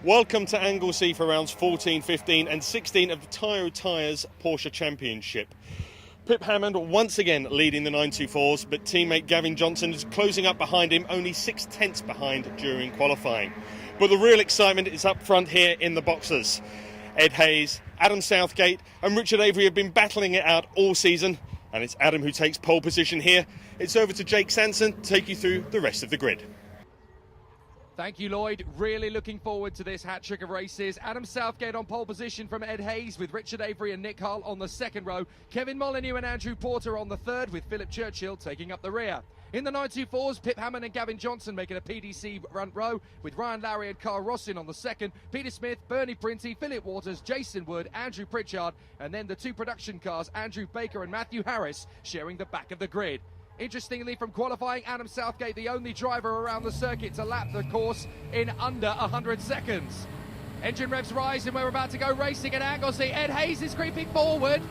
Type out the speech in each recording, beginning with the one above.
Welcome to Anglesey for rounds 14, 15 and 16 of the Toyo Tyres Porsche Championship. Pip Hammond once again leading the 924s, but teammate Gavin Johnson is closing up behind him, only 6/10 behind during qualifying. But the real excitement is up front here in the boxes. Ed Hayes, Adam Southgate and Richard Avery have been battling it out all season, and it's Adam who takes pole position here. It's over to Jake Sanson to take you through the rest of the grid. Thank you, Lloyd. Really looking forward to this hat-trick of races. Adam Southgate on pole position from Ed Hayes, with Richard Avery and Nick Hull on the second row. Kevin Molyneux and Andrew Porter on the third, with Philip Churchill taking up the rear. In the 924s, Pip Hammond and Gavin Johnson making a PDC front row, with Ryan Lowry and Carl Rossin on the second. Peter Smith, Bernie Printy, Philip Waters, Jason Wood, Andrew Pritchard, and then the two production cars, Andrew Baker and Matthew Harris, sharing the back of the grid. Interestingly, from qualifying, Adam Southgate, the only driver around the circuit to lap the course in under 100 seconds. Engine revs rise and we're about to go racing at Anglesey. Ed Hayes is creeping forward,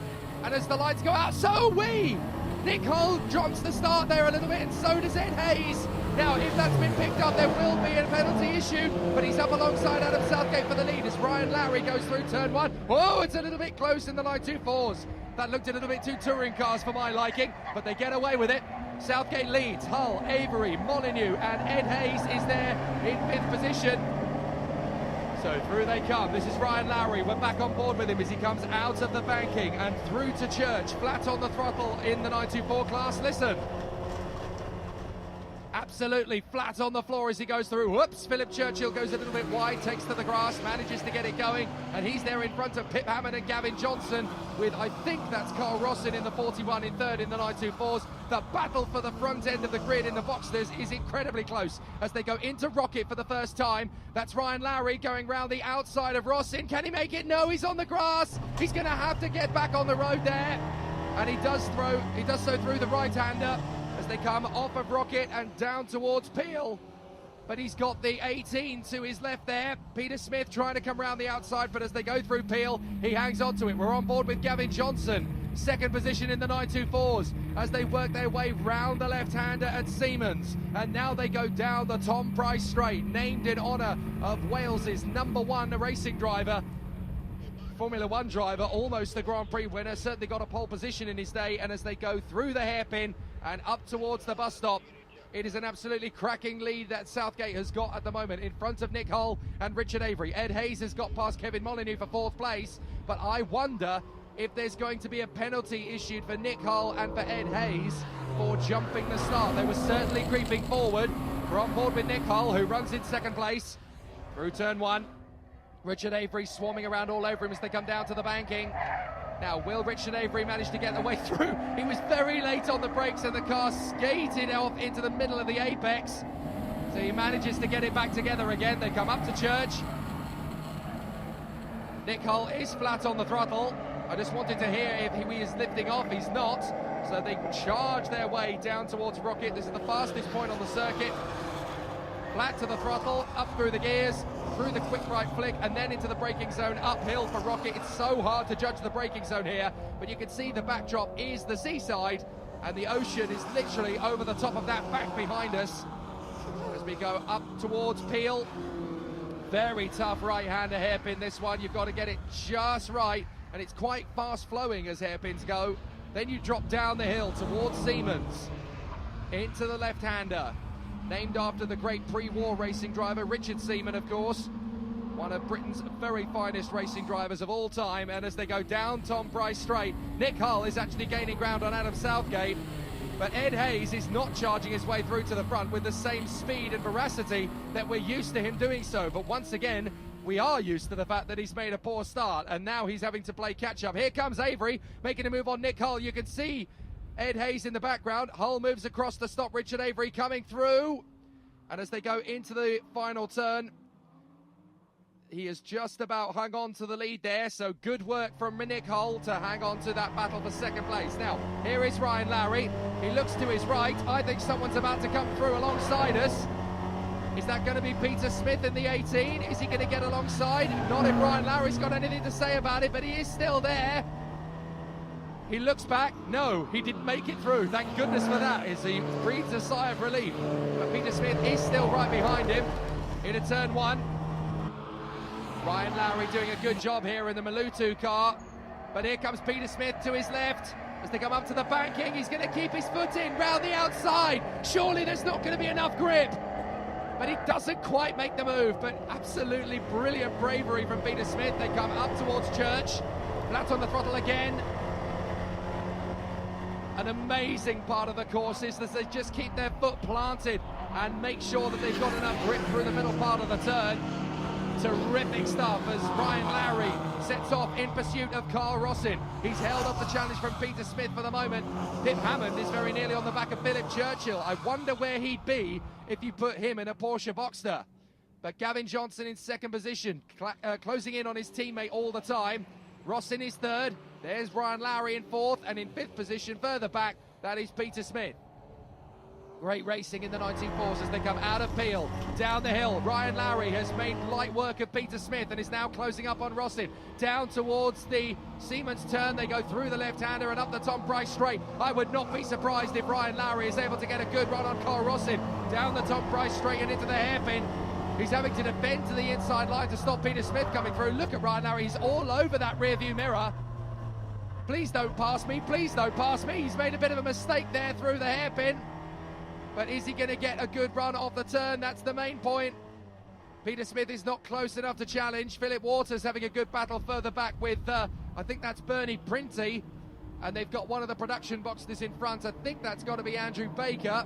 and as the lights go out, so are we! Nick Hull drops the start there a little bit, and so does Ed Hayes. Now, if that's been picked up, there will be a penalty issued, but he's up alongside Adam Southgate for the lead as Ryan Lowry goes through turn one. Oh, it's a little bit close in the 924s. That looked a little bit too touring cars for my liking, but they get away with it. Southgate leads, Hull, Avery, Molyneux, and Ed Hayes is there in fifth position. So through they come. This is Ryan Lowry. We're back on board with him as he comes out of the banking and through to Church, flat on the throttle in the 924 class. Listen. Absolutely flat on the floor as he goes through. Whoops, Philip Churchill goes a little bit wide, takes to the grass, manages to get it going, and he's there in front of Pip Hammond and Gavin Johnson with, I think that's Carl Rossin in the 41 in third in the 924s. The battle for the front end of the grid in the Boxsters is incredibly close as they go into Rocket for the first time. That's Ryan Lowry going round the outside of Rossin. Can he make it? No, he's on the grass. He's going to have to get back on the road there, and he does so through the right-hander as they come off of Rocket and down towards Peel. But he's got the 18 to his left there. Peter Smith trying to come round the outside, but as they go through Peel, he hangs on to it. We're on board with Gavin Johnson, second position in the 924s, as they work their way round the left-hander at Siemens. And now they go down the Tom Price straight, named in honour of Wales's #1 racing driver. Formula One driver, almost the Grand Prix winner, certainly got a pole position in his day. And as they go through the hairpin and up towards the bus stop, it is an absolutely cracking lead that Southgate has got at the moment in front of Nick Hull and Richard Avery. Ed Hayes has got past Kevin Molyneux for fourth place, but I wonder if there's going to be a penalty issued for Nick Hull and for Ed Hayes for jumping the start. They were certainly creeping forward. We're on board with Nick Hull, who runs in second place through turn one. Richard Avery swarming around all over him as they come down to the banking. Now, will Richard Avery manage to get the way through? He was very late on the brakes and the car skated off into the middle of the apex. So he manages to get it back together again. They come up to Church. Nick Hull is flat on the throttle. I just wanted to hear if he is lifting off. He's not. So they charge their way down towards Rocket. This is the fastest point on the circuit. Flat to the throttle, up through the gears, through the quick right flick, and then into the braking zone, uphill for Rocket. It's so hard to judge the braking zone here, but you can see the backdrop is the seaside, and the ocean is literally over the top of that back behind us. As we go up towards Peel, very tough right-hander hairpin this one. You've got to get it just right, and it's quite fast flowing as hairpins go. Then you drop down the hill towards Siemens, into the left-hander, named after the great pre-war racing driver Richard Seaman, of course, one of Britain's very finest racing drivers of all time. And as they go down Tom Price straight, Nick Hull is actually gaining ground on Adam Southgate, but Ed Hayes is not charging his way through to the front with the same speed and veracity that we're used to him doing so. But once again, we are used to the fact that he's made a poor start, and now he's having to play catch-up. Here comes Avery, making a move on Nick Hull. You can see Ed Hayes in the background. Hull moves across the stop. Richard Avery coming through. And as they go into the final turn, He has just about hung on to the lead there, so good work from Nick Hull to hang on to that battle for second place. Now, here is Ryan Lowry. He looks to his right. I think someone's about to come through alongside us. Is that going to be Peter Smith in the 18? Is he going to get alongside? Not if Ryan Lowry's got anything to say about it, but he is still there. He looks back. No, he didn't make it through. Thank goodness for that, as he breathes a sigh of relief. But Peter Smith is still right behind him into turn one. Ryan Lowry doing a good job here in the Malutu car. But here comes Peter Smith to his left. As they come up to the banking, he's going to keep his foot in, round the outside. Surely there's not going to be enough grip. But he doesn't quite make the move. But absolutely brilliant bravery from Peter Smith. They come up towards Church. Flat on the throttle again. An amazing part of the course is that they just keep their foot planted and make sure that they've got enough grip through the middle part of the turn. Terrific stuff as Ryan Lowry sets off in pursuit of Carl Rossin. He's held up the challenge from Peter Smith for the moment. Pip Hammond is very nearly on the back of Philip Churchill. I wonder where he'd be if you put him in a Porsche Boxster. But Gavin Johnson in second position, closing in on his teammate all the time. Rossin is third. There's Ryan Lowry in fourth, and in fifth position further back, that is Peter Smith. Great racing in the 19.4s as they come out of Peel, down the hill. Ryan Lowry has made light work of Peter Smith and is now closing up on Rossin. Down towards the Siemens turn, they go through the left-hander and up the Tom Price straight. I would not be surprised if Ryan Lowry is able to get a good run on Carl Rossin. Down the Tom Price straight and into the hairpin. He's having to defend to the inside line to stop Peter Smith coming through. Look at Ryan Lowry, he's all over that rear-view mirror. Please don't pass me, please don't pass me. He's made a bit of a mistake there through the hairpin. But is he going to get a good run off the turn? That's the main point. Peter Smith is not close enough to challenge. Philip Waters having a good battle further back with, I think that's Bernie Printy. And they've got one of the production boxes in front. I think that's got to be Andrew Baker.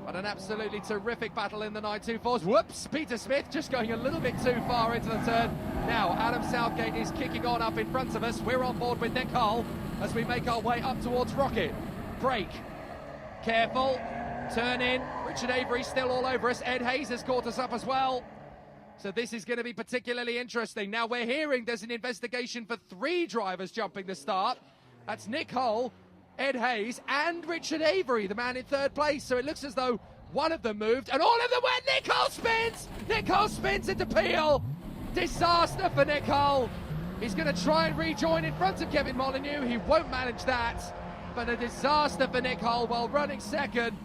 But an absolutely terrific battle in the 924s. Whoops, Peter Smith just going a little bit too far into the turn. Now, Adam Southgate is kicking on up in front of us. We're on board with Nick Hull as we make our way up towards Rocket. Brake. Careful, turn in. Richard Avery still all over us. Ed Hayes has caught us up as well. So this is going to be particularly interesting. Now we're hearing there's an investigation for 3 drivers jumping the start. That's Nick Hull, Ed Hayes and Richard Avery, the man in third place. So it looks as though one of them moved and all of them went. Nick Hull spins! Nick Hull spins into Peel. Disaster for Nick Hull. He's going to try and rejoin in front of Kevin Molyneux. He won't manage that. But a disaster for Nick Hull while running second.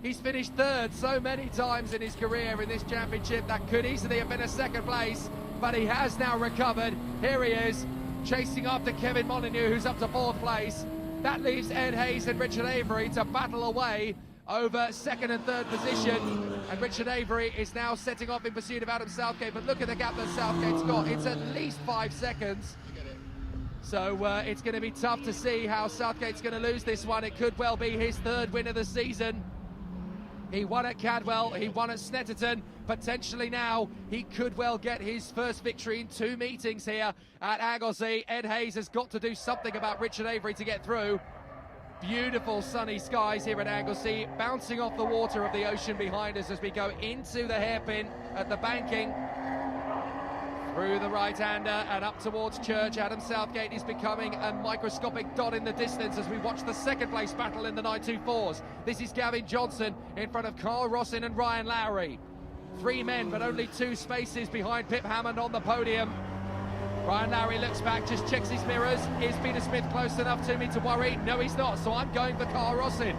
He's finished third so many times in his career in this championship. That could easily have been a second place, but he has now recovered. Here he is, chasing after Kevin Molyneux, who's up to fourth place. That leaves Ed Hayes and Richard Avery to battle away over second and third position. And Richard Avery is now setting off in pursuit of Adam Southgate. But look at the gap that Southgate's got. It's at least 5 seconds. So it's going to be tough to see how Southgate's going to lose this one. It could well be his third win of the season. He won at Cadwell, he won at Snetterton. Potentially now, he could well get his first victory in 2 meetings here at Anglesey. Ed Hayes has got to do something about Richard Avery to get through. Beautiful sunny skies here at Anglesey, bouncing off the water of the ocean behind us as we go into the hairpin at the banking. Through the right-hander and up towards Church. Adam Southgate is becoming a microscopic dot in the distance as we watch the second place battle in the 924s. This is Gavin Johnson in front of Carl Rossin and Ryan Lowry. 3 men, but only 2 spaces behind Pip Hammond on the podium. Ryan Lowry looks back, just checks his mirrors. Is Peter Smith close enough to me to worry? No, he's not, so I'm going for Carl Rossin.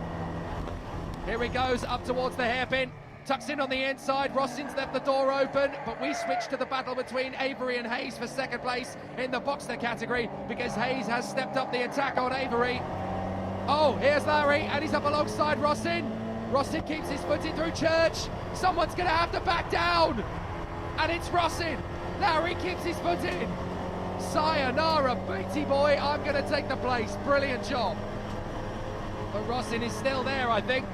Here he goes, up towards the hairpin. Tucks in on the inside, Rossin's left the door open, but we switch to the battle between Avery and Hayes for second place in the Boxster category because Hayes has stepped up the attack on Avery. Oh, here's Lowry, and he's up alongside Rossin. Rossin keeps his foot in through Church. Someone's going to have to back down, and it's Rossin. Lowry keeps his foot in. Sayonara, Beatty boy, I'm going to take the place. Brilliant job. But Rossin is still there, I think.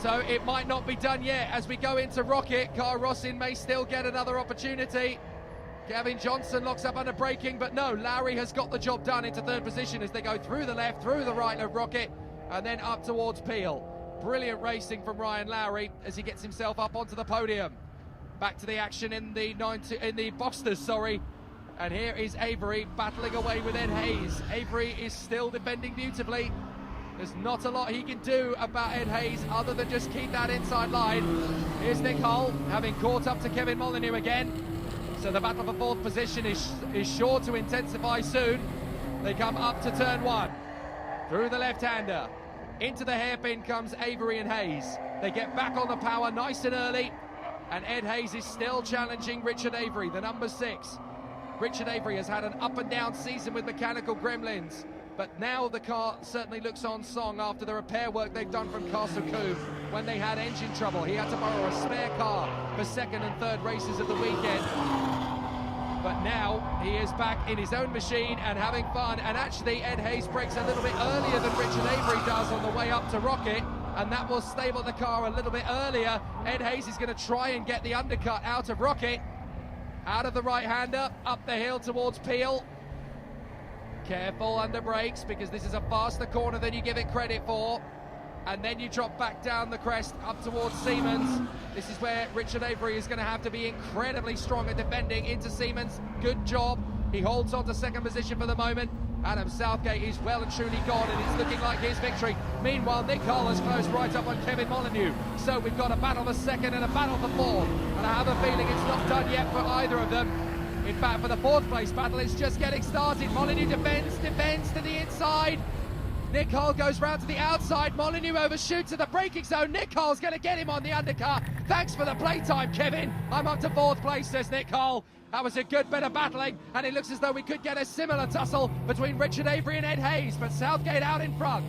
So it might not be done yet as we go into Rocket. Carl Rossin may still get another opportunity. Gavin Johnson locks up under braking, but no, Lowry has got the job done into third position as they go through the left, through the right of Rocket, and then up towards Peel. Brilliant racing from Ryan Lowry as he gets himself up onto the podium. Back to the action in the Bosters, sorry. And here is Avery battling away with Ed Hayes. Avery is still defending beautifully. There's not a lot he can do about Ed Hayes other than just keep that inside line. Here's Nick Hull having caught up to Kevin Molyneux again. So the battle for fourth position is sure to intensify soon. They come up to turn one. Through the left-hander. Into the hairpin comes Avery and Hayes. They get back on the power nice and early. And Ed Hayes is still challenging Richard Avery, the number 6. Richard Avery has had an up and down season with mechanical gremlins, but now the car certainly looks on song after the repair work they've done from Castle Cove. When they had engine trouble, he had to borrow a spare car for second and third races of the weekend. But now he is back in his own machine and having fun, and actually Ed Hayes brakes a little bit earlier than Richard Avery does on the way up to Rocket, and that will stable the car a little bit earlier. Ed Hayes is going to try and get the undercut out of Rocket. Out of the right-hander, up the hill towards Peel. Careful under brakes, because this is a faster corner than you give it credit for. And then you drop back down the crest up towards Siemens. This is where Richard Avery is going to have to be incredibly strong at defending into Siemens. Good job. He holds on to second position for the moment. Adam Southgate is well and truly gone, and it's looking like his victory. Meanwhile, Nick Hull has closed right up on Kevin Molyneux. So we've got a battle for second and a battle for fourth. And I have a feeling it's not done yet for either of them. In fact, for the fourth place battle, it's just getting started. Molyneux defends to the inside. Nick Hull goes round to the outside. Molyneux overshoots at the braking zone. Nick Hull's going to get him on the undercut. Thanks for the playtime, Kevin. I'm up to fourth place, says Nick Hull. That was a good bit of battling, and it looks as though we could get a similar tussle between Richard Avery and Ed Hayes, but Southgate out in front.